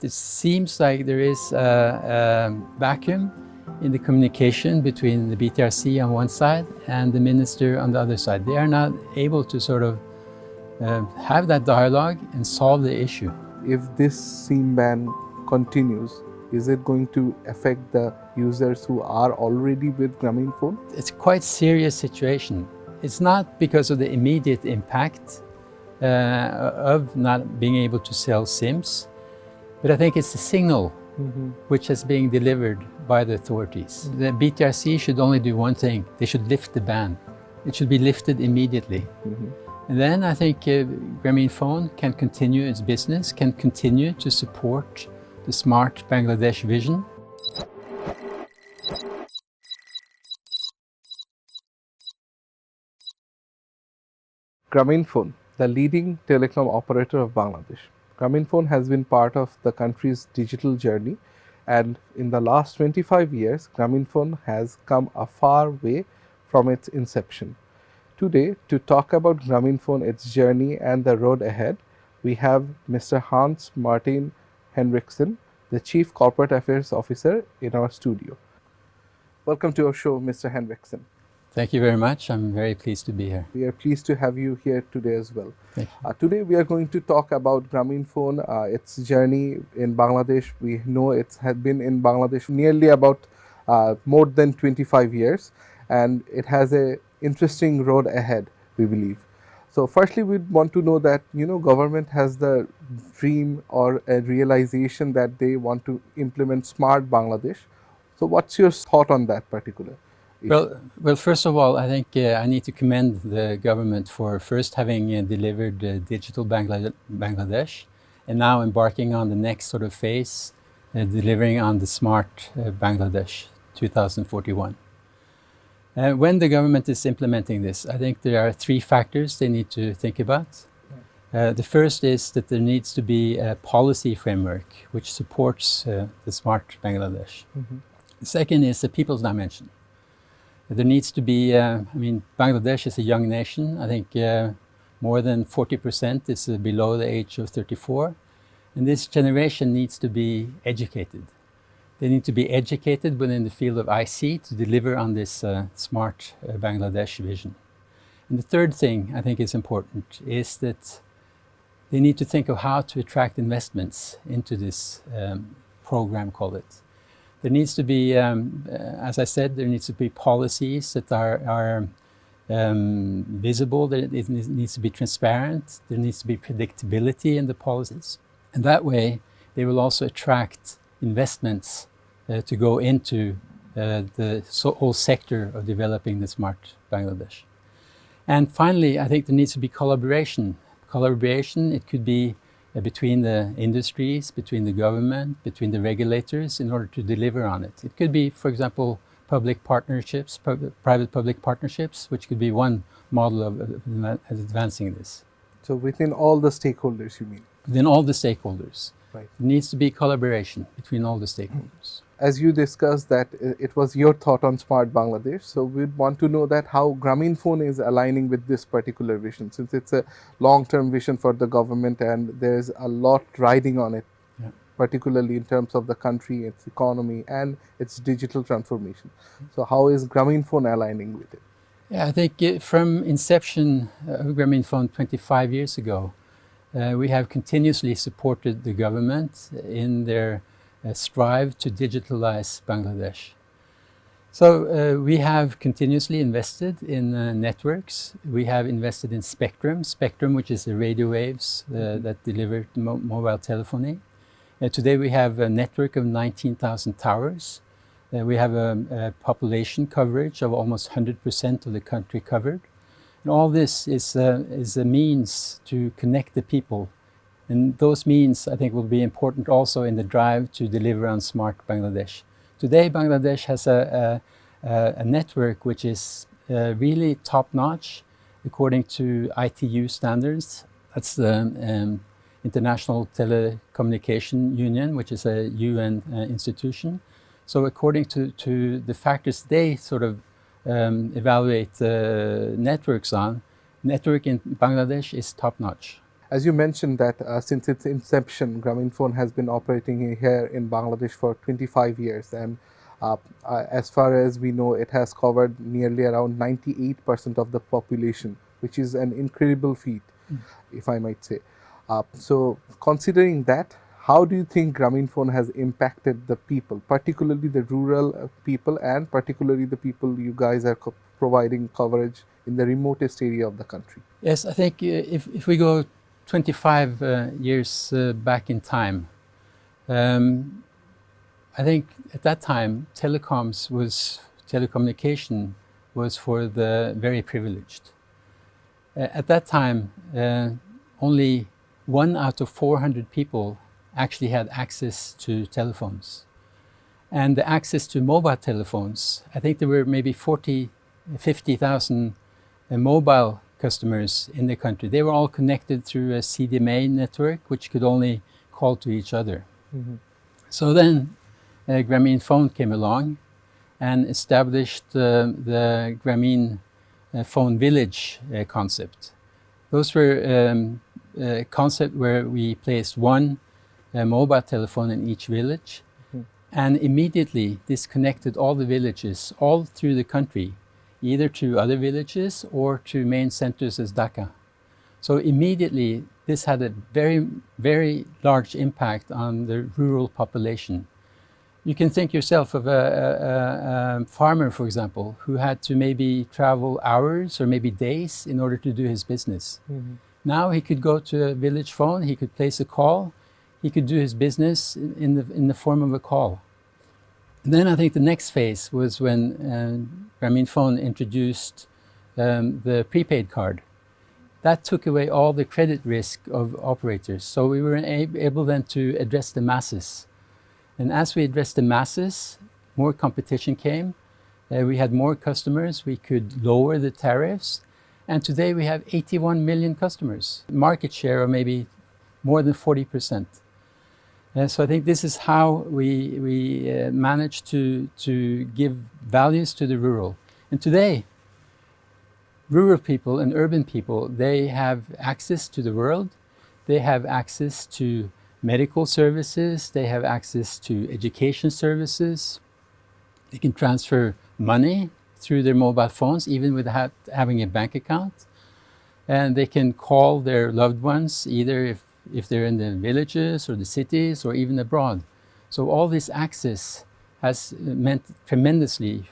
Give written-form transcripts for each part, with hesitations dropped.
It seems like there is a vacuum in the communication between the BTRC on one side and the minister on the other side. They are not able to sort of have that dialogue and solve the issue. If this SIM ban continues, is it going to affect the users who are already with Grameenphone? It's quite serious situation. It's not because of the immediate impact of not being able to sell SIMs, but I think it's the signal which is being delivered by the authorities. The BTRC should only do one thing. They should lift the ban. It should be lifted immediately. And then I think Grameenphone can continue its business, can continue to support the smart Bangladesh vision. Grameenphone, the leading telecom operator of Bangladesh. Grameenphone has been part of the country's digital journey, and in the last 25 years, Grameenphone has come a far way from its inception. Today, to talk about Grameenphone, its journey and the road ahead, we have Mr. Hans Martin Henrichsen, the Chief Corporate Affairs Officer, in our studio. Welcome to our show, Mr. Henrichsen. Thank you very much. I'm very pleased to be here. We are pleased to have you here today as well. Thank you. Today we are going to talk about Grameenphone, its journey in Bangladesh. We know it has been in Bangladesh nearly about more than 25 years, and it has an interesting road ahead, we believe. So firstly, we want to know that, government has the dream or a realization that they want to implement smart Bangladesh. So what's your thought on that particular issue? Well, first of all, I think I need to commend the government for first having delivered digital Bangladesh and now embarking on the next sort of phase, delivering on the smart Bangladesh 2041. When the government is implementing this, I think there are three factors they need to think about. The first is that there needs to be a policy framework which supports the smart Bangladesh. The second is the people's dimension. There needs to be, Bangladesh is a young nation. I think more than 40% is below the age of 34. And this generation needs to be educated. They need to be educated within the field of IC to deliver on this smart Bangladesh vision. And the third thing I think is important is that they need to think of how to attract investments into this program, call it. There needs to be, as I said, there needs to be policies that are visible. It needs to be transparent. There needs to be predictability in the policies. And that way, they will also attract investments to go into the whole sector of developing the smart Bangladesh. And finally, I think there needs to be collaboration. Collaboration, it could be between the industries, between the government, between the regulators in order to deliver on it. It could be, for example, public partnerships, private-public partnerships, which could be one model of advancing this. So within all the stakeholders, you mean? Within all the stakeholders. Right. There needs to be collaboration between all the stakeholders. As you discussed that it was your thought on smart Bangladesh, so we'd want to know that how Grameenphone is aligning with this particular vision, since it's a long-term vision for the government and there's a lot riding on it, particularly in terms of the country, its economy and its digital transformation. So how is Grameenphone aligning with it? Yeah, I think from inception of Grameenphone 25 years ago, we have continuously supported the government in their strive to digitalize Bangladesh. So we have continuously invested in networks. We have invested in spectrum, which is the radio waves that deliver mobile telephony. Today we have a network of 19,000 towers. We have a population coverage of almost 100% of the country covered. And all this is a means to connect the people. And those means, I think, will be important also in the drive to deliver on smart Bangladesh. Today, Bangladesh has a network which is really top-notch according to ITU standards. That's the International Telecommunication Union, which is a UN institution. So according to the factors they sort of evaluate networks on, network in Bangladesh is top-notch. As you mentioned that since its inception, Grameenphone has been operating here in Bangladesh for 25 years, and as far as we know, it has covered nearly around 98% of the population, which is an incredible feat, if I might say. So considering that, how do you think Grameenphone has impacted the people, particularly the rural people, and particularly the people you guys are providing coverage in the remotest area of the country? Yes, I think if we go 25 years back in time, I think at that time telecommunication was for the very privileged. At that time, only 1 out of 400 people actually had access to telephones. And the access to mobile telephones, I think there were maybe 50,000 mobile customers in the country. They were all connected through a CDMA network, which could only call to each other. Mm-hmm. So then Grameenphone came along and established the Grameenphone village concept. Those were a concept where we placed one mobile telephone in each village, and immediately this connected all the villages all through the country, either to other villages or to main centers as Dhaka. So immediately this had a very, very large impact on the rural population. You can think yourself of a farmer, for example, who had to maybe travel hours or maybe days in order to do his business. Mm-hmm. Now he could go to a village phone, he could place a call, he could do his business in the form of a call. And then I think the next phase was when Grameenphone introduced the prepaid card. That took away all the credit risk of operators. So we were able then to address the masses. And as we addressed the masses, more competition came. We had more customers, we could lower the tariffs. And today we have 81 million customers, market share of maybe more than 40%. So I think this is how we managed to give values to the rural. And today, rural people and urban people, they have access to the world, they have access to medical services, they have access to education services, they can transfer money through their mobile phones, even without having a bank account. And they can call their loved ones, either if they're in the villages or the cities or even abroad. So all this access has meant tremendously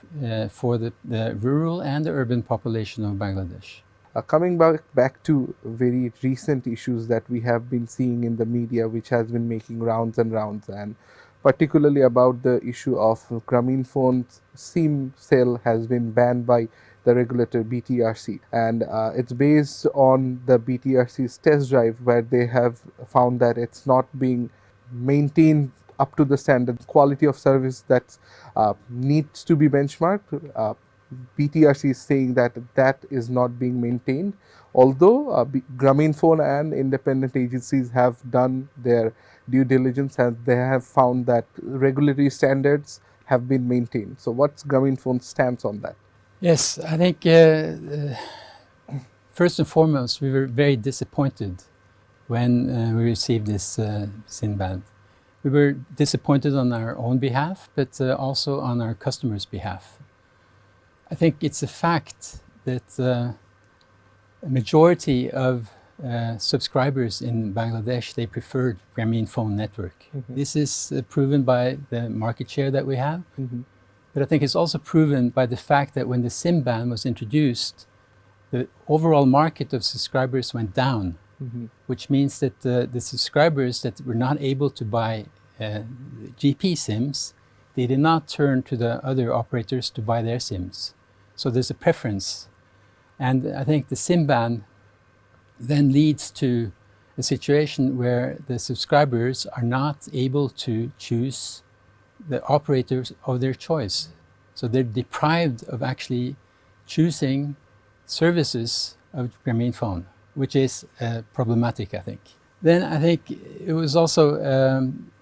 for the rural and the urban population of Bangladesh. Coming back to very recent issues that we have been seeing in the media, which has been making rounds and rounds, and particularly about the issue of Grameenphone's SIM sale has been banned by the regulator BTRC, and it's based on the BTRC's test drive, where they have found that it's not being maintained up to the standard quality of service that needs to be benchmarked. BTRC is saying that that is not being maintained, although Grameenphone and independent agencies have done their due diligence and they have found that regulatory standards have been maintained. So what's Grameenphone's stance on that? Yes, I think first and foremost, we were very disappointed when we received this SIM ban. We were disappointed on our own behalf, but also on our customers' behalf. I think it's a fact that a majority of subscribers in Bangladesh, they preferred Grameenphone network. Mm-hmm. This is proven by the market share that we have. Mm-hmm. But I think it's also proven by the fact that when the SIM ban was introduced, the overall market of subscribers went down, mm-hmm. which means that the subscribers that were not able to buy GP SIMs, they did not turn to the other operators to buy their SIMs. So there's a preference. And I think the SIM ban then leads to a situation where the subscribers are not able to choose the operators of their choice. So they're deprived of actually choosing services of Grameenphone, which is problematic, I think. Then I think it was also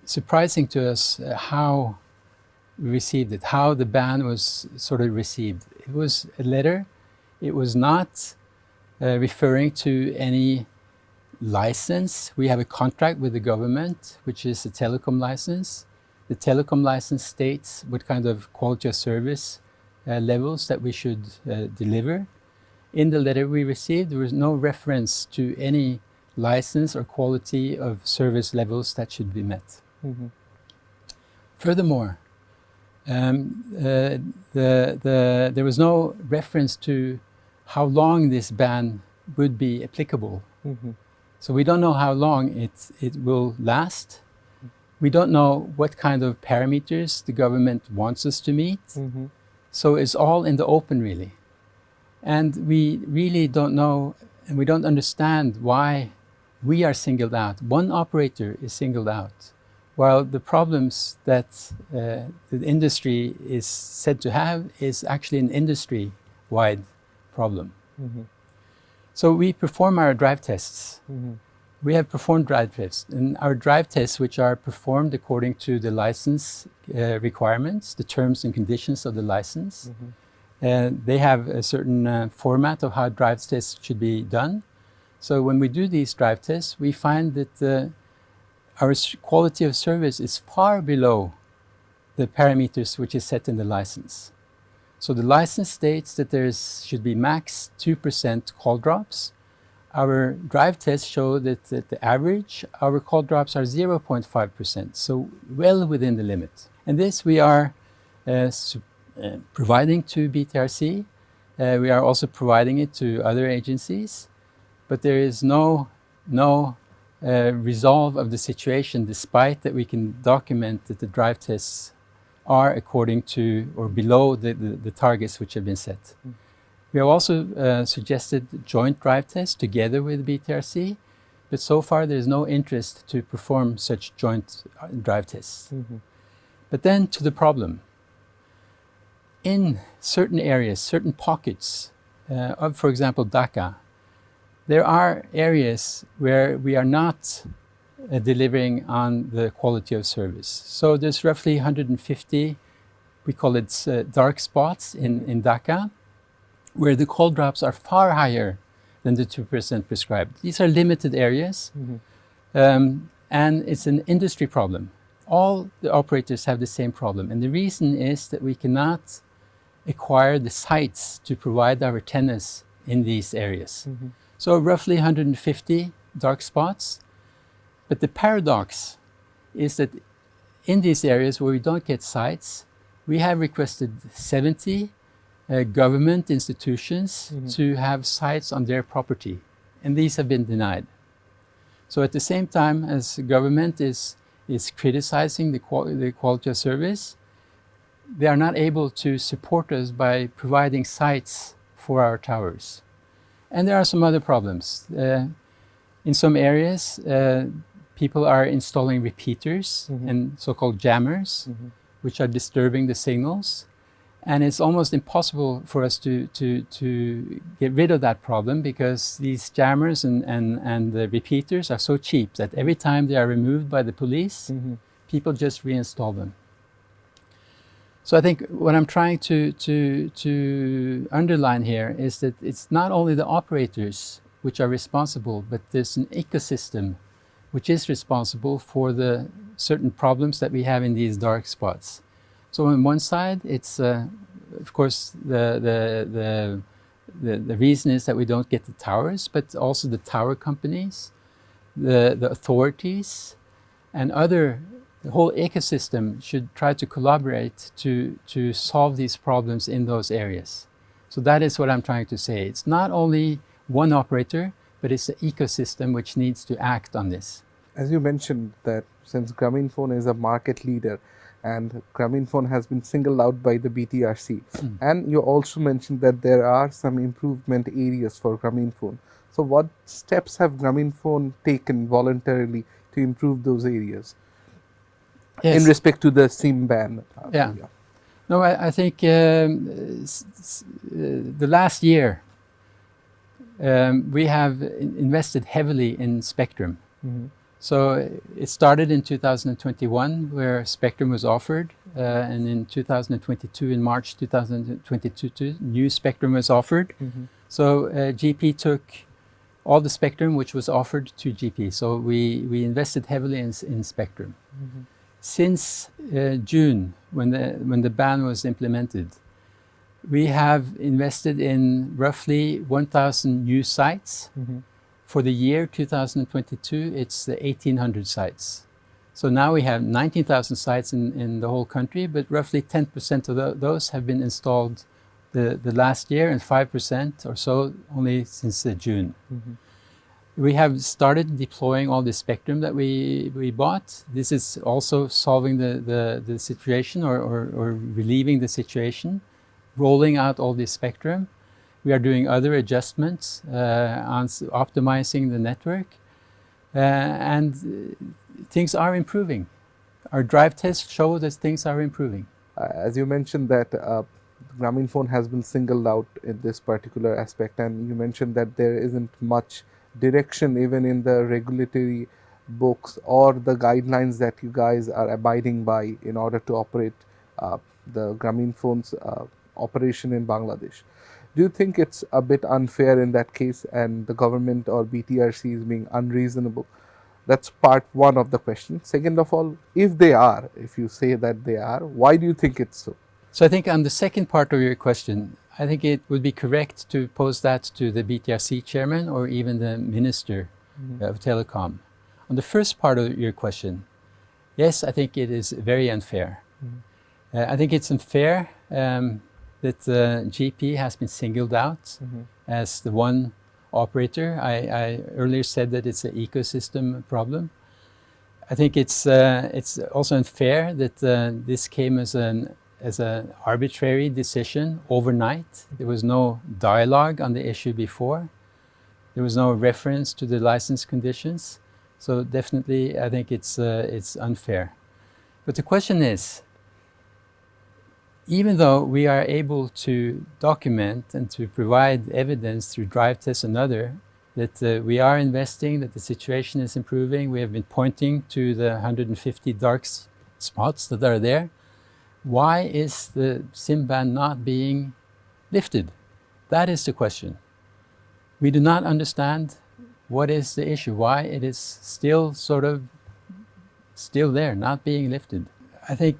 surprising to us how we received it, how the ban was sort of received. It was a letter. It was not referring to any license. We have a contract with the government, which is a telecom license. The telecom license states what kind of quality of service levels that we should deliver. In the letter we received, there was no reference to any license or quality of service levels that should be met. Mm-hmm. Furthermore, there was no reference to how long this ban would be applicable. Mm-hmm. So we don't know how long it will last. We don't know what kind of parameters the government wants us to meet. Mm-hmm. So it's all in the open, really. And we really don't know, and we don't understand why we are singled out. One operator is singled out, while the problems that the industry is said to have is actually an industry-wide problem. Mm-hmm. So we perform our drive tests. Mm-hmm. We have performed drive tests, and our drive tests, which are performed according to the license requirements, the terms and conditions of the license, they have a certain format of how drive tests should be done. So when we do these drive tests, we find that our quality of service is far below the parameters which is set in the license. So the license states that there should be max 2% call drops. Our drive tests show that at the average, our call drops are 0.5%, so well within the limit. And this we are providing to BTRC. We are also providing it to other agencies, but there is no resolve of the situation, despite that we can document that the drive tests are according to or below the targets which have been set. We have also suggested joint drive tests together with BTRC, but so far there is no interest to perform such joint drive tests. Mm-hmm. But then to the problem. In certain areas, certain pockets of, for example, Dhaka, there are areas where we are not delivering on the quality of service. So there's roughly 150, we call it dark spots in Dhaka, where the call drops are far higher than the 2% prescribed. These are limited areas, and it's an industry problem. All the operators have the same problem, and the reason is that we cannot acquire the sites to provide our antennas in these areas. So roughly 150 dark spots. But the paradox is that in these areas where we don't get sites, we have requested 70 government institutions to have sites on their property, and these have been denied. So at the same time as the government is criticizing the quality of service, they are not able to support us by providing sites for our towers. And there are some other problems. In some areas, people are installing repeaters and so-called jammers, which are disturbing the signals. And it's almost impossible for us to get rid of that problem, because these jammers and the repeaters are so cheap that every time they are removed by the police, people just reinstall them. So I think what I'm trying to underline here is that it's not only the operators which are responsible, but there's an ecosystem which is responsible for the certain problems that we have in these dark spots. So on one side, it's of course the reason is that we don't get the towers, but also the tower companies, the authorities, and the whole ecosystem should try to collaborate to solve these problems in those areas. So that is what I'm trying to say. It's not only one operator, but it's the ecosystem which needs to act on this. As you mentioned, that since Grameenphone is a market leader and Grameenphone has been singled out by the BTRC, and you also mentioned that there are some improvement areas for Grameenphone. So what steps have Grameenphone taken voluntarily to improve those areas? Yes. In respect to the SIM ban? No, I think the last year we have invested heavily in spectrum. So it started in 2021, where spectrum was offered, and in 2022, in March 2022, new spectrum was offered. So GP took all the spectrum which was offered to GP. So we invested heavily in spectrum. Since June, when the ban was implemented, we have invested in roughly 1,000 new sites. For the year 2022, it's 1,800 sites. So now we have 19,000 sites in the whole country, but roughly 10% of those have been installed the last year, and 5% or so only since June. We have started deploying all the spectrum that we bought. This is also solving the situation or relieving the situation, rolling out all this spectrum. We are doing other adjustments on optimizing the network, and things are improving. Our drive tests show that things are improving. As you mentioned that Grameenphone has been singled out in this particular aspect, and you mentioned that there isn't much direction even in the regulatory books or the guidelines that you guys are abiding by in order to operate the Grameenphone's operation in Bangladesh. Do you think it's a bit unfair in that case and the government or BTRC is being unreasonable? That's part one of the question. Second of all, if you say that they are, why do you think it's so? So I think on the second part of your question, I think it would be correct to pose that to the BTRC chairman or even the minister of telecom. On the first part of your question, yes, I think it is very unfair. I think it's unfair that GP has been singled out as the one operator. I earlier said that it's an ecosystem problem. I think it's also unfair that this came as an arbitrary decision overnight. There was no dialogue on the issue before. There was no reference to the license conditions. So definitely, I think it's unfair. But the question is, even though we are able to document and to provide evidence through drive tests and other, that we are investing, that the situation is improving, we have been pointing to the 150 dark spots that are there, why is the SIM ban not being lifted? That is the question. We do not understand what is the issue, why it is still there, not being lifted. I think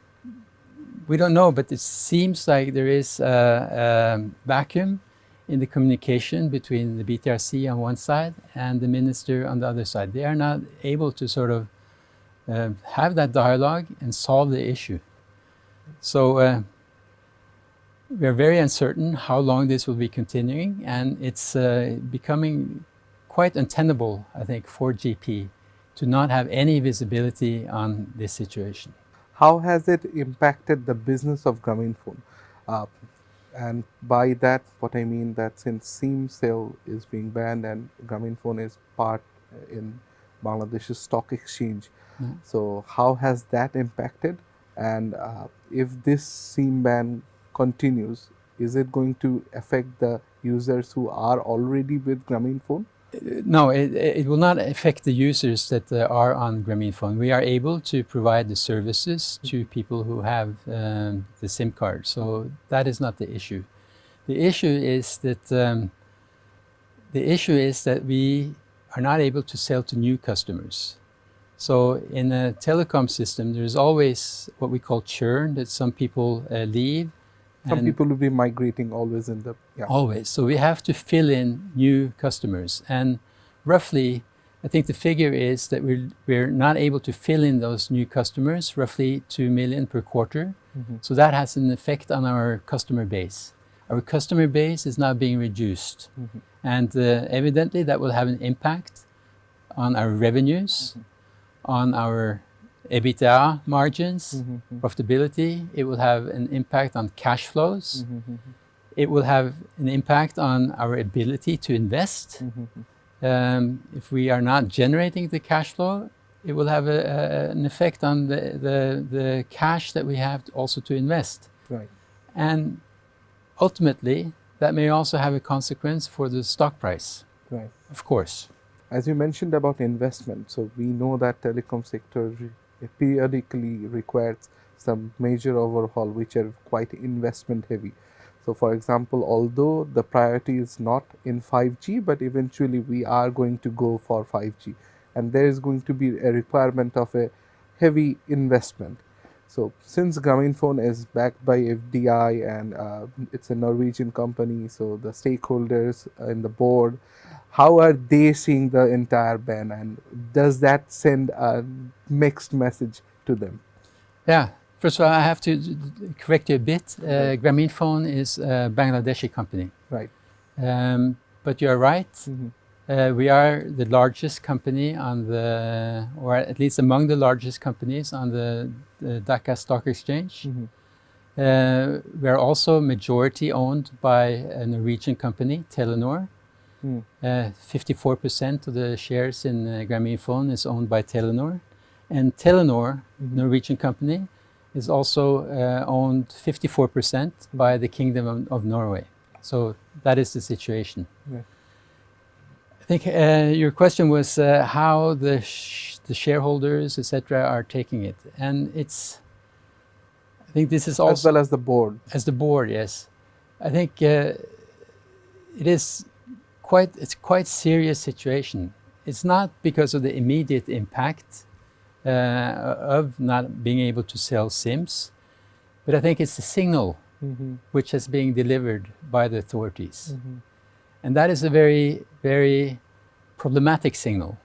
we don't know, but it seems like there is a vacuum in the communication between the BTRC on one side and the minister on the other side. They are not able to have that dialogue and solve the issue. So we are very uncertain how long this will be continuing, and it's becoming quite untenable, I think, for GP to not have any visibility on this situation. How has it impacted the business of Grameenphone? And by that, what I mean that since SIM sale is being banned and Grameenphone is part in Bangladesh's stock exchange, so how has that impacted? And if this SIM ban continues, is it going to affect the users who are already with Grameenphone? No, it will not affect the users that are on Grameenphone. We are able to provide the services to people who have the SIM card. So that is not the issue. The issue is that we are not able to sell to new customers. So in a telecom system, there is always what we call churn, that some people leave. Some people will be migrating always in the... Yeah. Always. So we have to fill in new customers. And roughly, I think the figure is that we're not able to fill in those new customers, roughly 2 million per quarter. So that has an effect on our customer base. Our customer base is now being reduced. And evidently that will have an impact on our revenues, on our EBITDA margins, profitability. It will have an impact on cash flows. It will have an impact on our ability to invest. If we are not generating the cash flow, it will have an effect on the cash that we have also to invest. Right. And ultimately, that may also have a consequence for the stock price. Right. Of course. As you mentioned about investment, so we know that telecom sector periodically requires some major overhaul which are quite investment heavy. So, for example, although the priority is not in 5G, but eventually we are going to go for 5G, and there is going to be a requirement of a heavy investment. So, since Grameenphone is backed by FDI and it's a Norwegian company, so the stakeholders in the board, how are they seeing the entire ban, and does that send a mixed message to them? Yeah. First of all, I have to correct you a bit. Grameenphone is a Bangladeshi company. Right. But you're right. Mm-hmm. We are the largest company on the, or at least among the largest companies on the Dhaka Stock Exchange. Mm-hmm. We are also majority owned by a Norwegian company, Telenor. 54% of the shares in Grameenphone is owned by Telenor. And Telenor, Norwegian company, is also owned 54% by the Kingdom of Norway. So that is the situation. Yeah. I think your question was how the shareholders, etc., are taking it. And I think this is also... As well as the board. As the board, yes. I think it's quite serious situation. It's not because of the immediate impact of not being able to sell SIMs, but I think it's the signal which is being delivered by the authorities. And that is a very, very problematic signal.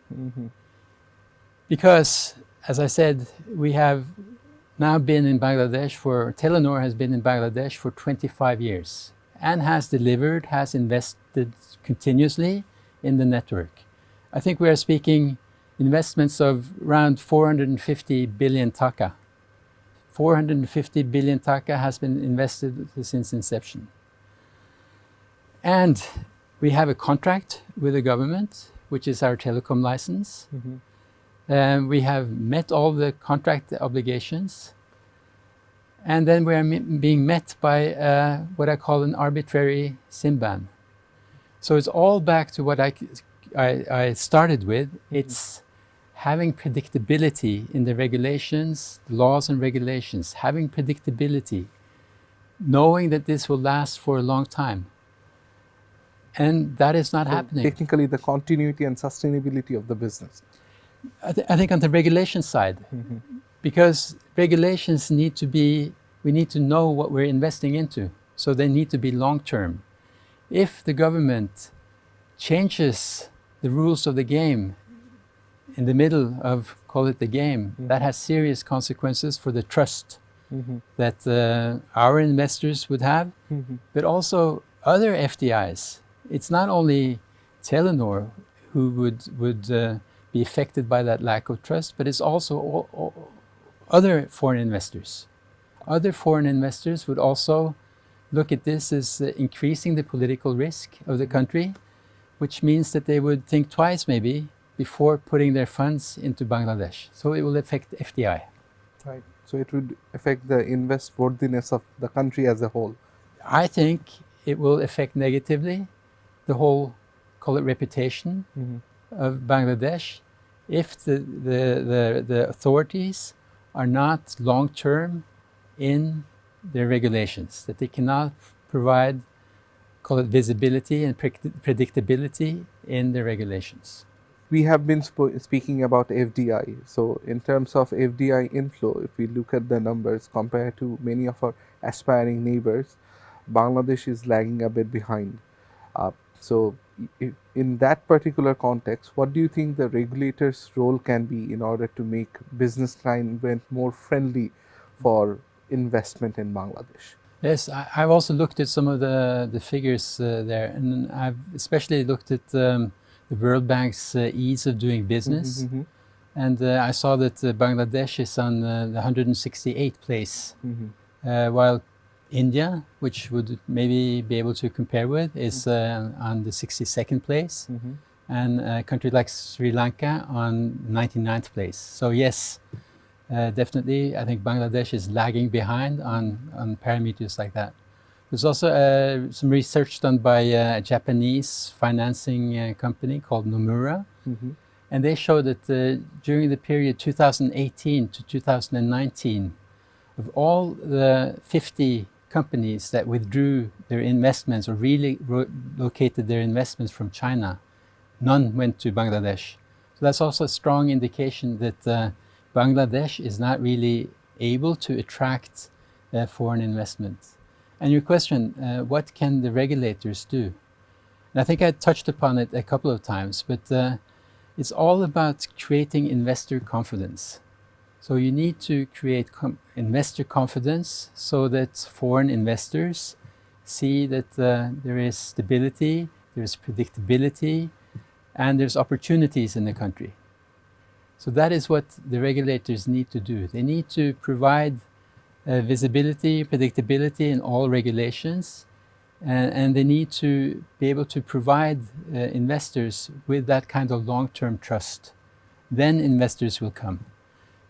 Because, as I said, we have now been in Bangladesh Telenor has been in Bangladesh for 25 years and has delivered, has invested continuously in the network. I think we are speaking investments of around 450 billion taka. 450 billion taka has been invested since inception. And we have a contract with the government, which is our telecom license. We have met all the contract obligations. And then we are being met by what I call an arbitrary SIM ban. So it's all back to what I started with. It's having predictability in the regulations, laws and regulations, having predictability, knowing that this will last for a long time. And that is not happening. Technically, the continuity and sustainability of the business. I think on the regulation side, because regulations we need to know what we're investing into, so they need to be long-term. If the government changes the rules of the game in the middle of, call it the game, that has serious consequences for the trust that our investors would have, but also other FDIs. It's not only Telenor who would be affected by that lack of trust, but it's also other foreign investors. Other foreign investors would also look at this as increasing the political risk of the country, which means that they would think twice maybe before putting their funds into Bangladesh. So it will affect FDI. Right. So it would affect the invest-worthiness of the country as a whole. I think it will affect negatively the whole, call it reputation of Bangladesh, if the authorities are not long-term in their regulations, that they cannot provide, call it visibility and predictability in the regulations. We have been speaking about FDI. So in terms of FDI inflow, if we look at the numbers compared to many of our aspiring neighbors, Bangladesh is lagging a bit behind. So in that particular context, what do you think the regulator's role can be in order to make business climate more friendly for investment in Bangladesh? Yes, I've also looked at some of the figures there, and I've especially looked at the World Bank's ease of doing business. And I saw that Bangladesh is on the 168th place, while India, which would maybe be able to compare with, is on the 62nd place, and a country like Sri Lanka on 99th place. So yes, definitely, I think Bangladesh is lagging behind on parameters like that. There's also some research done by a Japanese financing company called Nomura, and they show that during the period 2018 to 2019, of all the 50 companies that withdrew their investments or relocated their investments from China, none went to Bangladesh. So that's also a strong indication that Bangladesh is not really able to attract foreign investment. And your question, what can the regulators do? And I think I touched upon it a couple of times, but it's all about creating investor confidence. So you need to create investor confidence so that foreign investors see that there is stability, there's predictability, and there's opportunities in the country. So that is what the regulators need to do. They need to provide visibility, predictability in all regulations, and they need to be able to provide investors with that kind of long-term trust. Then investors will come.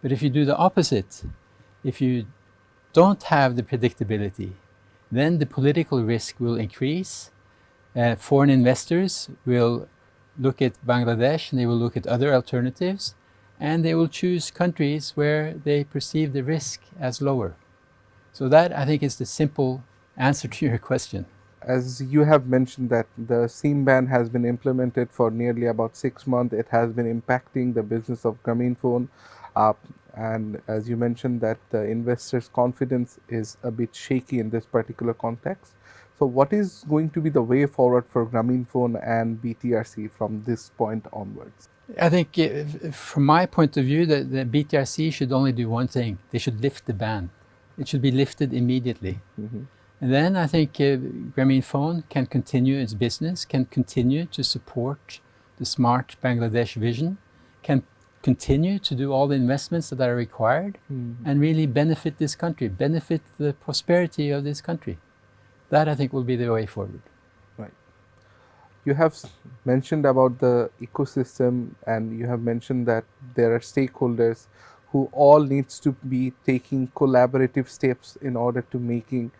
But if you do the opposite, if you don't have the predictability, then the political risk will increase. Foreign investors will look at Bangladesh and they will look at other alternatives, and they will choose countries where they perceive the risk as lower. So that, I think, is the simple answer to your question. As you have mentioned that the SIM ban has been implemented for nearly about 6 months, it has been impacting the business of Grameenphone. And as you mentioned that the investors' confidence is a bit shaky in this particular context. So what is going to be the way forward for Grameenphone and BTRC from this point onwards? I think from my point of view, the BTRC should only do one thing. They should lift the ban. It should be lifted immediately. Mm-hmm. And then I think Grameenphone can continue its business, can continue to support the smart Bangladesh vision, can continue to do all the investments that are required, and really benefit this country, benefit the prosperity of this country. That, I think, will be the way forward. Right. You have mentioned about the ecosystem, and you have mentioned that there are stakeholders who all needs to be taking collaborative steps in order to making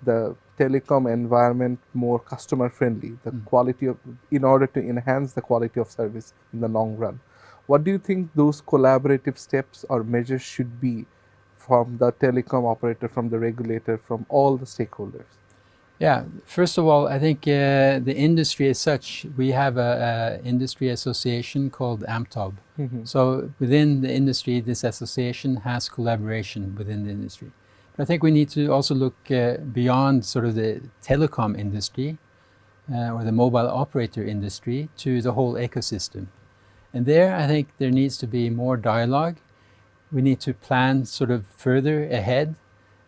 the telecom environment more customer friendly, the quality of, in order to enhance the quality of service in the long run. What do you think those collaborative steps or measures should be from the telecom operator, from the regulator, from all the stakeholders? Yeah, first of all, I think the industry as such, we have an industry association called AMTOB. Mm-hmm. So within the industry, this association has collaboration within the industry. But I think we need to also look beyond sort of the telecom industry or the mobile operator industry to the whole ecosystem. And there, I think there needs to be more dialogue. We need to plan sort of further ahead.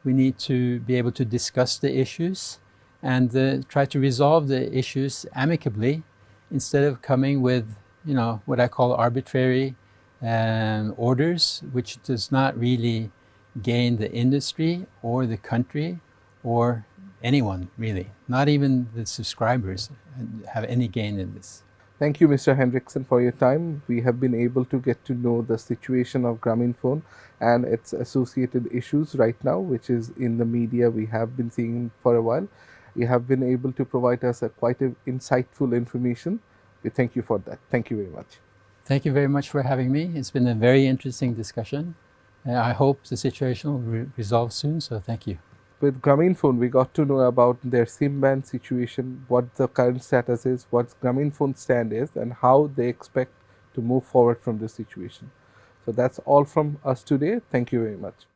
We need to be able to discuss the issues and try to resolve the issues amicably instead of coming with, you know, what I call arbitrary orders, which does not really gain the industry or the country or anyone, really. Not even the subscribers have any gain in this. Thank you, Mr. Henrichsen, for your time. We have been able to get to know the situation of Grameenphone and its associated issues right now, which is in the media we have been seeing for a while. You have been able to provide us quite insightful information. We thank you for that. Thank you very much. Thank you very much for having me. It's been a very interesting discussion. I hope the situation will resolve soon, so thank you. With Grameenphone, we got to know about their SIM ban situation, what the current status is, what Grameenphone's stand is, and how they expect to move forward from this situation. So that's all from us today. Thank you very much.